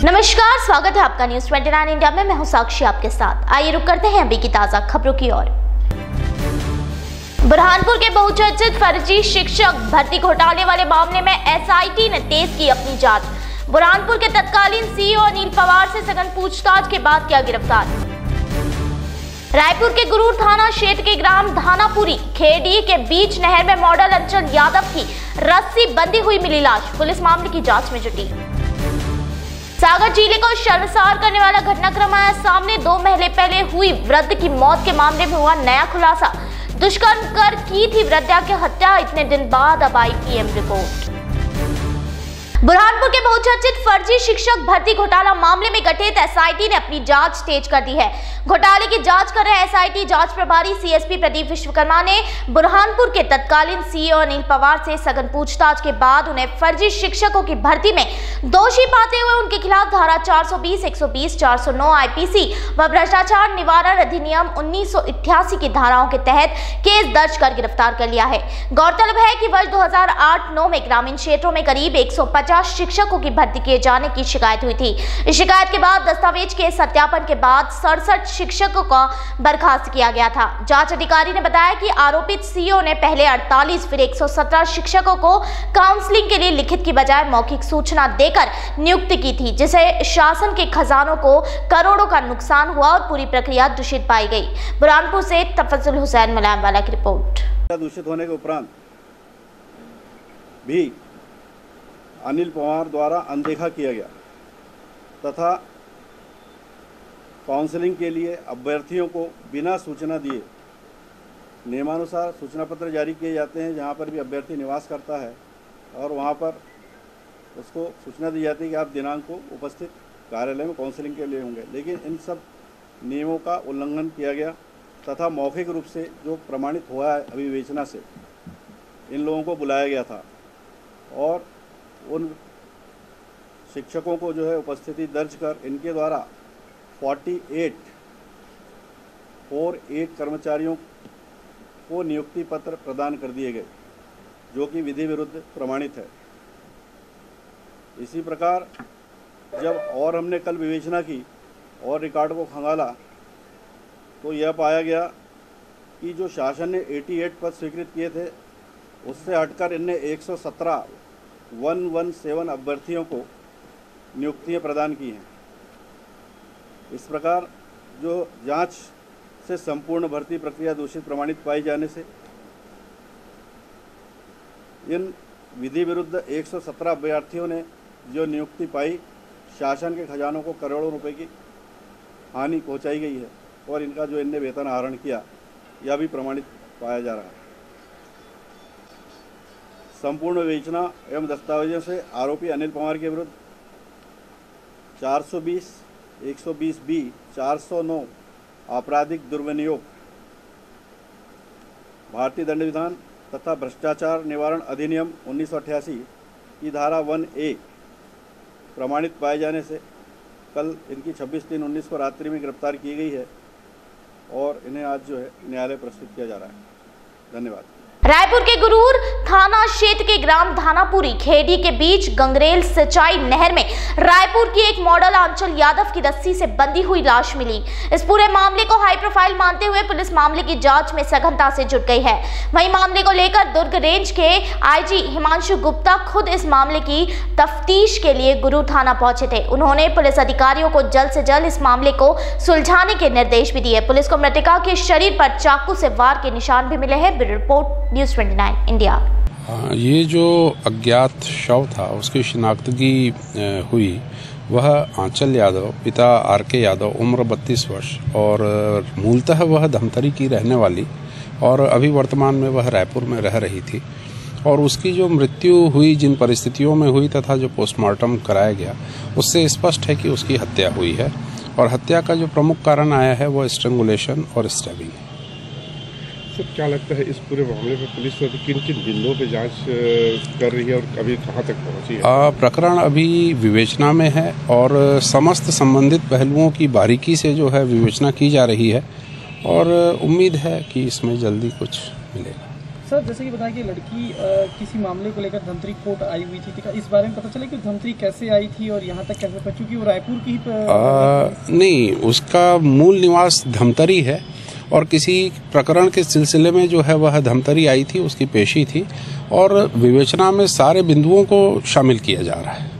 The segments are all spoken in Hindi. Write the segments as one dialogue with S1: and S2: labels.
S1: नमस्कार, स्वागत है आपका न्यूज़ 29 इंडिया में। मैं हूं साक्षी आपके साथ। आइए रुक करते हैं अभी की ताजा खबरों की ओर। बुरहानपुर के बहुचर्चित फर्जी शिक्षक भर्ती घोटाले वाले मामले में एसआईटी ने तेज की अपनी जांच। बुरहानपुर के तत्कालीन सीईओ अनिल पवार से सघन पूछताछ के बाद किया गिरफ्तार। रायपुर के गुरूर थाना क्षेत्र के ग्राम धानापुरी खेड़ी के बीच नहर में मॉडल अंचल यादव की रस्सी बंधी हुई मिली लाश। पुलिस मामले की जांच में जुटी। सागर जिले को शर्मसार करने वाला घटनाक्रम आया सामने। 2 महीने पहले हुई वृद्ध की मौत के मामले में हुआ नया खुलासा। दुष्कर्म कर की थी वृद्धा की हत्या। इतने दिन बाद अब आई पीएम रिपोर्ट। बुरहानपुर के बहुचर्चित फर्जी शिक्षक भर्ती घोटाला मामले में गठित एसआईटी ने अपनी जांच तेज कर दी है। घोटाले की जांच कर रहे एसआईटी जांच प्रभारी सीएसपी प्रदीप विश्वकर्मा ने बुरहानपुर के तत्कालीन सीईओ अनिल पवार से सघन पूछताछ के बाद उन्हें फर्जी शिक्षकों की भर्ती में दोषी पाते हुए उनके खिलाफ धारा 420, 120, 409 आईपीसी व भ्रष्टाचार निवारण अधिनियम 1988 की धाराओं के तहत केस दर्ज कर गिरफ्तार कर लिया है। गौरतलब है कि वर्ष 2008-9 में ग्रामीण क्षेत्रों में करीब 150 शिक्षकों की भर्ती किए जाने की शिकायत हुई थी। इस शिकायत के बाद दस्तावेज के सत्यापन के बाद 67 शिक्षकों को बर्खास्त किया गया था। जांच अधिकारी ने बताया कि आरोपित सीईओ ने पहले 48 फिर 117 शिक्षकों को काउंसलिंग के लिए लिखित की बजाय मौखिक सूचना देकर नियुक्त की थी, जिससे शासन के खजानों को करोड़ों का नुकसान हुआ और पूरी प्रक्रिया दूषित पाई गई। बुरहानपुर से तफज्जुल हुसैन मुलायमवाला की रिपोर्ट।
S2: दूषित होने के उपरांत भी अनिल पवार द्वारा अनदेखा किया गया तथा काउंसलिंग के लिए अभ्यर्थियों को बिना सूचना दिए नियमानुसार सूचना पत्र जारी किए जाते हैं। जहां पर भी अभ्यर्थी निवास करता है और वहां पर उसको सूचना दी जाती है कि आप दिनांक को उपस्थित कार्यालय में काउंसलिंग के लिए होंगे, लेकिन इन सब नियमों का उल्लंघन किया गया तथा मौखिक रूप से जो प्रमाणित हुआ है अभिविवेचना से इन लोगों को बुलाया गया था और उन शिक्षकों को जो है उपस्थिति दर्ज कर इनके द्वारा 48 कर्मचारियों को नियुक्ति पत्र प्रदान कर दिए गए, जो कि विधि विरुद्ध प्रमाणित है। इसी प्रकार जब और हमने कल विवेचना की और रिकॉर्ड को खंगाला तो यह पाया गया कि जो शासन ने 88 पद स्वीकृत किए थे उससे हटकर इनने 117 अभ्यर्थियों को नियुक्तियां प्रदान की हैं। इस प्रकार जो जांच से संपूर्ण भर्ती प्रक्रिया दूषित प्रमाणित पाई जाने से इन विधि विरुद्ध 117 अभ्यर्थियों ने जो नियुक्ति पाई, शासन के खजानों को करोड़ों रुपए की हानि पहुंचाई गई है और इनका जो इनने वेतन आहरण किया यह भी प्रमाणित पाया जा रहा है। संपूर्ण विवेचना एवं दस्तावेजों से आरोपी अनिल पवार के विरुद्ध 420, 120B, 409 आपराधिक दुर्विनियोग, भारतीय दंड विधान तथा भ्रष्टाचार निवारण अधिनियम 1988 की धारा 1A प्रमाणित पाए जाने से कल इनकी 26/3/19 को रात्रि में गिरफ्तार की गई है और इन्हें आज जो है न्यायालय प्रस्तुत किया जा रहा है। धन्यवाद।
S1: रायपुर के गुरूर थाना क्षेत्र के ग्राम धानापुरी खेड़ी के बीच गंगरेल सिंचाई नहर में रायपुर की एक मॉडल आंचल यादव की रस्सी से बंधी हुई लाश मिली। इस पूरे मामले को हाई प्रोफाइल मानते हुए पुलिस मामले की जांच में सघनता से जुट गई है। वहीं मामले को लेकर दुर्ग रेंज के आईजी हिमांशु गुप्ता खुद इस मामले की तफ्तीश के लिए गुरूर थाना पहुंचे थे। उन्होंने पुलिस अधिकारियों को जल्द से जल्द इस मामले को सुलझाने के निर्देश भी दिए। पुलिस को मृतका के शरीर पर चाकू से वार के निशान भी मिले हैं। Bureau report news 29 India.
S3: ये जो अज्ञात शव था उसकी शिनाख्तगी हुई, वह आंचल यादव पिता आर.के. यादव उम्र 32 वर्ष और मूलतः वह धमतरी की रहने वाली और अभी वर्तमान में वह रायपुर में रह रही थी। और उसकी जो मृत्यु हुई जिन परिस्थितियों में हुई तथा जो पोस्टमार्टम कराया गया उससे स्पष्ट है कि उसकी हत्या हुई है और हत्या का जो प्रमुख कारण आया है वह स्ट्रैंगुलेशन और स्टैबिंग है।
S4: सर, क्या लगता है इस पूरे मामले में पुलिस किन किन बिंदुओं पे जांच कर रही है और अभी कहां तक पहुंची है?
S3: प्रकरण अभी विवेचना में है और समस्त संबंधित पहलुओं की बारीकी से जो है विवेचना की जा रही है और उम्मीद है कि इसमें जल्दी कुछ मिलेगा।
S5: सर जैसे कि बताया कि लड़की किसी मामले को लेकर धमतरी कोर्ट आई हुई थी, ठीक है, इस बारे में पता चला कि धमतरी कैसे आई थी और यहाँ तक कैसे पहुंची, क्योंकि वो रायपुर की
S3: नहीं, उसका मूल निवास धमतरी है और किसी प्रकरण के सिलसिले में जो है वह धमतरी आई थी, उसकी पेशी थी और विवेचना में सारे बिंदुओं को शामिल किया जा रहा है।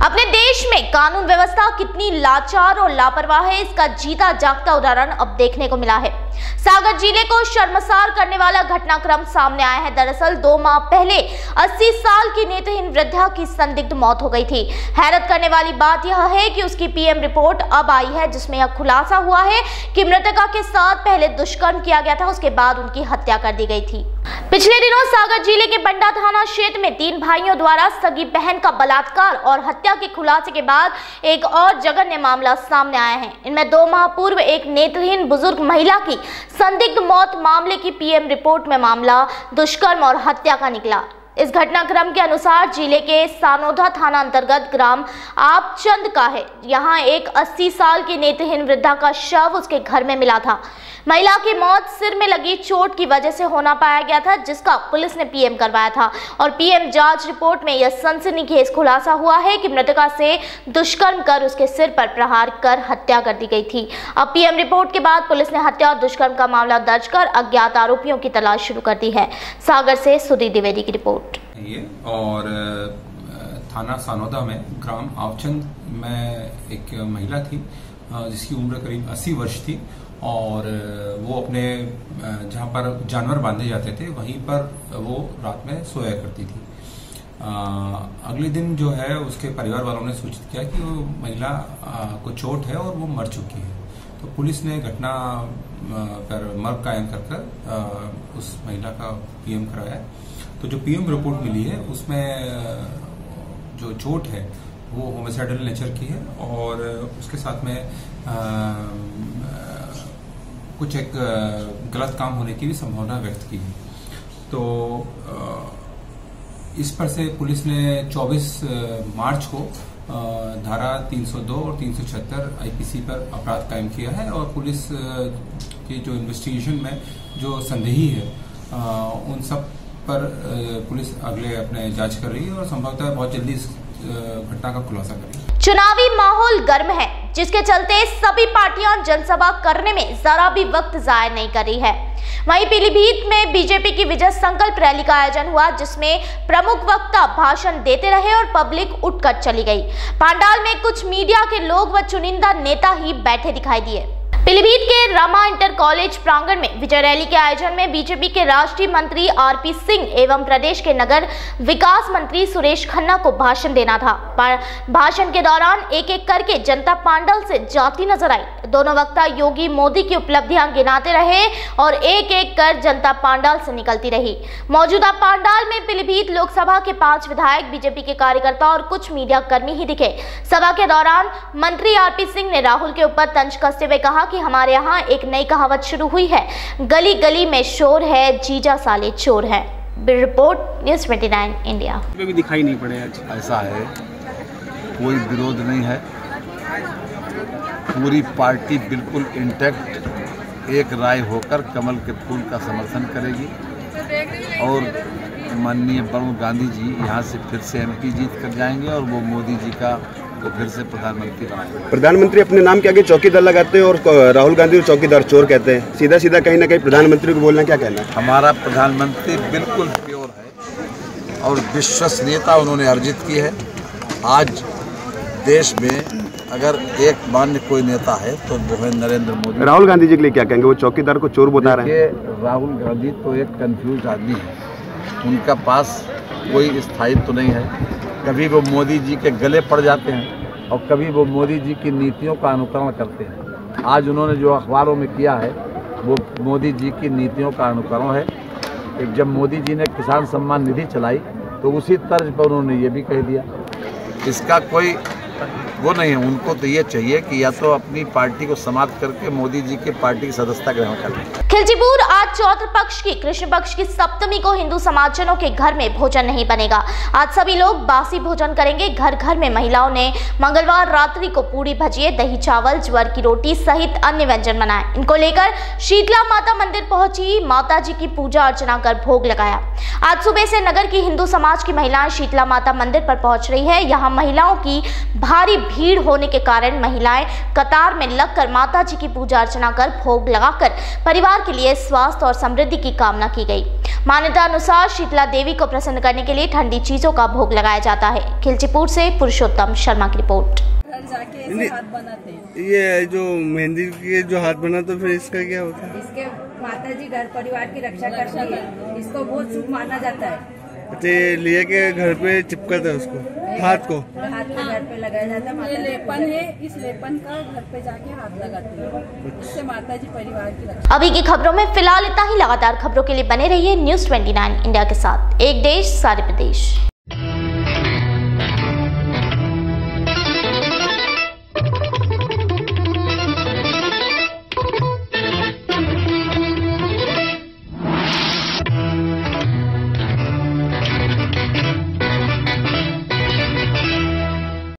S1: अपने देश में कानून व्यवस्था कितनी लाचार और लापरवाह है, इसका जीता जागता उदाहरण अब देखने को मिला है। सागर जिले को शर्मसार करने वाला घटनाक्रम सामने आया है। दरअसल 2 माह पहले 80 साल की नेत्रहीन वृद्धा की संदिग्ध मौत हो गई थी। हैरत करने वाली बात यह है कि उसकी पीएम रिपोर्ट अब आई है, जिसमें यह खुलासा हुआ है कि मृतका के साथ पहले दुष्कर्म किया गया था, उसके बाद उनकी हत्या कर दी गई थी। पिछले दिनों सागर जिले के बंडा थाना क्षेत्र में 3 भाइयों द्वारा सगी बहन का बलात्कार और हत्या के खुलासे के बाद एक और जघन्य मामला सामने आया है। इनमें 2 माह पूर्व एक नेत्रहीन बुजुर्ग महिला की संदिग्ध मौत मामले की पीएम रिपोर्ट में मामला दुष्कर्म और हत्या का निकला। इस घटनाक्रम के अनुसार जिले के सानोधा थाना अंतर्गत ग्राम आपचंद का है। यहाँ एक 80 साल की नेत्रहीन वृद्धा का शव उसके घर में मिला था। महिला की मौत सिर में लगी चोट की वजह से होना पाया गया था, जिसका पुलिस ने पीएम करवाया था और पीएम जांच रिपोर्ट में यह सनसनीखेज खुलासा हुआ है कि मृतका से दुष्कर्म कर उसके सिर पर प्रहार कर हत्या कर दी गई थी। अब पीएम रिपोर्ट के बाद पुलिस ने हत्या और दुष्कर्म का मामला दर्ज कर अज्ञात आरोपियों की तलाश शुरू कर दी है। सागर से सुधीर द्विवेदी की रिपोर्ट।
S6: और थाना सानोदा में ग्राम आवचंद में एक महिला थी जिसकी उम्र करीब 80 वर्ष थी और वो अपने जहाँ पर जानवर बांधे जाते थे वहीं पर वो रात में सोया करती थी। अगले दिन जो है उसके परिवार वालों ने सूचित किया कि वो महिला को चोट है और वो मर चुकी है। तो पुलिस ने घटना पर मर्ग कायम कर उस महिला का पीएम कराया। तो जो पीएम रिपोर्ट मिली है उसमें जो चोट है वो होमिसाइडल नेचर की है और उसके साथ में कुछ एक गलत काम होने की भी संभावना व्यक्त की है। तो इस पर से पुलिस ने 24 मार्च को धारा 302 और 376 आईपीसी पर अपराध कायम किया है और पुलिस की जो इन्वेस्टिगेशन में जो संदेही है उन सब पर पुलिस अगले अपने जांच कर रही है और संभवतः बहुत जल्दी इस घटना का खुलासा करेगी।
S1: चुनावी माहौल गर्म है, जिसके चलते सभी पार्टियां जनसभा करने में जरा भी वक्त जाया नहीं कर रही है। वहीं पीलीभीत में बीजेपी की विजय संकल्प रैली का आयोजन हुआ, जिसमें प्रमुख वक्ता भाषण देते रहे और पब्लिक उठकर चली गई। पंडाल में कुछ मीडिया के लोग व चुनिंदा नेता ही बैठे दिखाई दिए। पीलीभीत के रामा इंटर कॉलेज प्रांगण में विजय रैली के आयोजन में बीजेपी के राष्ट्रीय मंत्री आरपी सिंह एवं प्रदेश के नगर विकास मंत्री सुरेश खन्ना को भाषण देना था। भाषण के दौरान एक एक करके जनता पांडाल से जाती नजर आई। दोनों वक्ता योगी मोदी की उपलब्धियां गिनाते रहे और एक एक कर जनता पांडाल से निकलती रही। मौजूदा पांडाल में पीलीभीत लोकसभा के 5 विधायक, बीजेपी के कार्यकर्ता और कुछ मीडिया कर्मी ही दिखे। सभा के दौरान मंत्री आरपी सिंह ने राहुल के ऊपर तंज कसते हुए कहा कि हमारे यहाँ एक नई कहावत शुरू हुई है, गली गली में शोर है, जीजा साले चोर है। Report news 29 India.
S5: भी दिखाई नहीं पड़े आज।
S7: ऐसा है, कोई विरोध नहीं है, पूरी पार्टी बिल्कुल इंटैक्ट एक राय होकर कमल के फूल का समर्थन करेगी और माननीय वरुण गांधी जी यहाँ से फिर से एमपी जीत कर जाएंगे और वो मोदी जी का वो फिर से प्रधानमंत्री बनाएंगे।
S8: प्रधानमंत्री अपने नाम के आगे चौकीदार लगाते हैं और राहुल गांधी को चौकीदार चोर कहते हैं। सीधा सीधा कहीं ना कहीं प्रधानमंत्री को बोलना क्या कहना है?
S7: हमारा प्रधानमंत्री बिल्कुल प्योर है और विश्वसनीयता उन्होंने अर्जित की है। आज देश में अगर एक मान्य कोई नेता है तो वो है नरेंद्र मोदी।
S8: राहुल गांधी जी के लिए क्या कहेंगे? वो चौकीदार को चोर बता रहे हैं।
S7: राहुल गांधी तो एक कंफ्यूज आदमी है, उनका पास कोई स्थायित्व तो नहीं है। कभी वो मोदी जी के गले पड़ जाते हैं और कभी वो मोदी जी की नीतियों का अनुकरण करते हैं। आज उन्होंने जो अखबारों में किया है वो मोदी जी की नीतियों का अनुकरण है। एक जब मोदी जी ने किसान सम्मान निधि चलाई तो उसी तर्ज पर उन्होंने ये भी कह दिया। इसका कोई वो नहीं है। उनको तो ये चाहिए कि या तो अपनी पार्टी को समाप्त करके मोदी जी की पार्टी की सदस्यता ग्रहण कर लें।
S1: खिलचीपुर आज चौथ पक्ष की कृष्ण पक्ष की सप्तमी को हिंदू समाजजनों के घर में भोजन नहीं बनेगा। आज सभी लोग बासी भोजन करेंगे। घर घर में महिलाओं ने मंगलवार रात्रि को पूरी भजिए, दही चावल, ज्वार की रोटी सहित अन्य व्यंजन बनाए। इनको लेकर शीतला माता मंदिर पहुंची, माता जी की पूजा अर्चना कर भोग लगाया। आज सुबह से नगर की हिंदू समाज की महिलाएं शीतला माता मंदिर पर पहुंच रही है। यहाँ महिलाओं की भारी भीड़ होने के कारण महिलाएं कतार में लगकर माता जी की पूजा अर्चना कर भोग लगाकर परिवार के लिए स्वास्थ्य और समृद्धि की कामना की गई। मान्यता अनुसार शीतला देवी को प्रसन्न करने के लिए ठंडी चीजों का भोग लगाया जाता है। खिलचीपुर से पुरुषोत्तम शर्मा की रिपोर्ट।
S9: जाके ऐसे हाथ बनाते हैं।
S10: ये जो मेहंदी के जो हाथ बना, तो फिर इसका क्या होता है?
S9: इसके माता जी घर परिवार की रक्षा करती है, इसको बहुत शुभ माना जाता है।
S10: लिए के घर पे चिपकाते हैं उसको, हाथ को
S9: घर पे लगाया जाता है। ये लेपन है, इस लेपन का घर पे जाके हाथ लगाते हैं, इससे माता जी परिवार की रक्षा।
S1: अभी की खबरों में फिलहाल इतना ही। लगातार खबरों के लिए बने रहिए न्यूज़ 29 इंडिया के साथ। एक देश सारे प्रदेश।